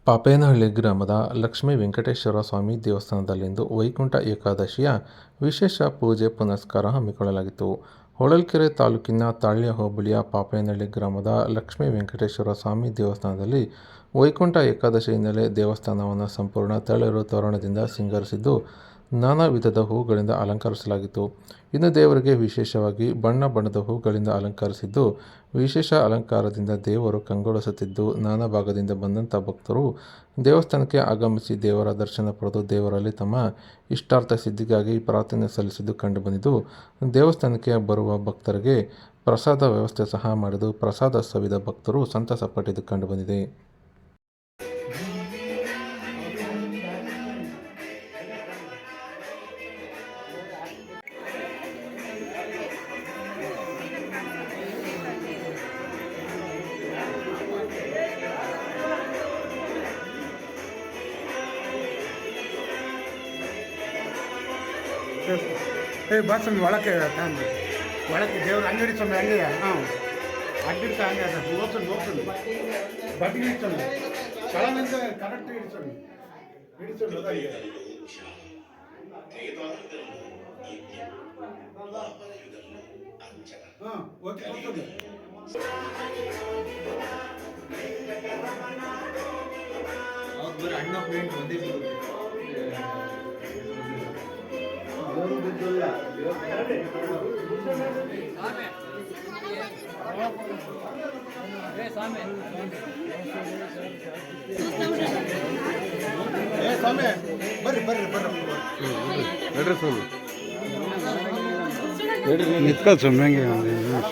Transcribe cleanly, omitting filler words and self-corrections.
ಪಾಪೇನಹಳ್ಳಿ ಗ್ರಾಮದ ಲಕ್ಷ್ಮೀ ವೆಂಕಟೇಶ್ವರ ಸ್ವಾಮಿ ದೇವಸ್ಥಾನದಲ್ಲಿಂದು ವೈಕುಂಠ ಏಕಾದಶಿಯ ವಿಶೇಷ ಪೂಜೆ ಪುನಸ್ಕಾರ ಹಮ್ಮಿಕೊಳ್ಳಲಾಗಿತ್ತು. ಹೊಳಲ್ಕೆರೆ ತಾಲೂಕಿನ ತಾಳ್ಯ ಹೋಬಳಿಯ ಪಾಪೇನಹಳ್ಳಿ ಗ್ರಾಮದ ಲಕ್ಷ್ಮೀ ವೆಂಕಟೇಶ್ವರ ಸ್ವಾಮಿ ದೇವಸ್ಥಾನದಲ್ಲಿ ವೈಕುಂಠ ಏಕಾದಶಿ ಹಿನ್ನೆಲೆ ದೇವಸ್ಥಾನವನ್ನು ಸಂಪೂರ್ಣ ತಳಿರು ತೋರಣದಿಂದ ಸಿಂಗರಿಸಿದ್ದು, ನಾನಾ ವಿಧದ ಹೂಗಳಿಂದ ಅಲಂಕರಿಸಲಾಗಿತ್ತು. ಇನ್ನು ದೇವರಿಗೆ ವಿಶೇಷವಾಗಿ ಬಣ್ಣ ಬಣ್ಣದ ಹೂಗಳಿಂದ ಅಲಂಕರಿಸಿದ್ದು, ವಿಶೇಷ ಅಲಂಕಾರದಿಂದ ದೇವರು ಕಂಗೊಳಿಸುತ್ತಿದ್ದು, ನಾನಾ ಭಾಗದಿಂದ ಬಂದಂಥ ಭಕ್ತರು ದೇವಸ್ಥಾನಕ್ಕೆ ಆಗಮಿಸಿ ದೇವರ ದರ್ಶನ ಪಡೆದು ದೇವರಲ್ಲಿ ತಮ್ಮ ಇಷ್ಟಾರ್ಥ ಸಿದ್ಧಿಗಾಗಿ ಪ್ರಾರ್ಥನೆ ಸಲ್ಲಿಸಿದ್ದು ಕಂಡುಬಂದಿದ್ದು, ದೇವಸ್ಥಾನಕ್ಕೆ ಬರುವ ಭಕ್ತರಿಗೆ ಪ್ರಸಾದ ವ್ಯವಸ್ಥೆ ಸಹ ಮಾಡಿದ್ದು, ಪ್ರಸಾದ ಸವಿದ ಭಕ್ತರು ಸಂತಸ ಪಟ್ಟಿದ್ದು ಕಂಡುಬಂದಿದೆ. ಬಸ್ ಒಳಕ್ಕೆ ಒಳಕ್ಕೆ ದೇವ್ರು ಅಂಗಡಿ ಸ್ವಾಮಿ ಅಂಗಡಿಯ ಹಾಂ ಅಡ್ಡಿಡ್ತಾ ಹಂಗೆ ಅದು ಓದ್ಸಂಡು ಬಡ್ಡಿ ಹಿಡಿಸೋಣ ಸ್ಥಳದಿಂದ ಕರೆಕ್ಟ್ ಹಿಡಿಸೋಣ ಹಾಂ ಓಕೆ ಓದ್ಸೋದು ಅಣ್ಣ ಫ್ರೆಂಡ್ ಬಂದಿದ್ದು ಸ್ವಾಮಿ ಬರ್ರಿ ಬರ್ರಿ ಬರ್ರಿ ನಡ್ರಿ ಸ್ವಾಮಿ ನಿತ್ಕಲ್ ಸ್ವಾಮಿ ಹಂಗೆ ಒಂದು ನಿಮಿಷ.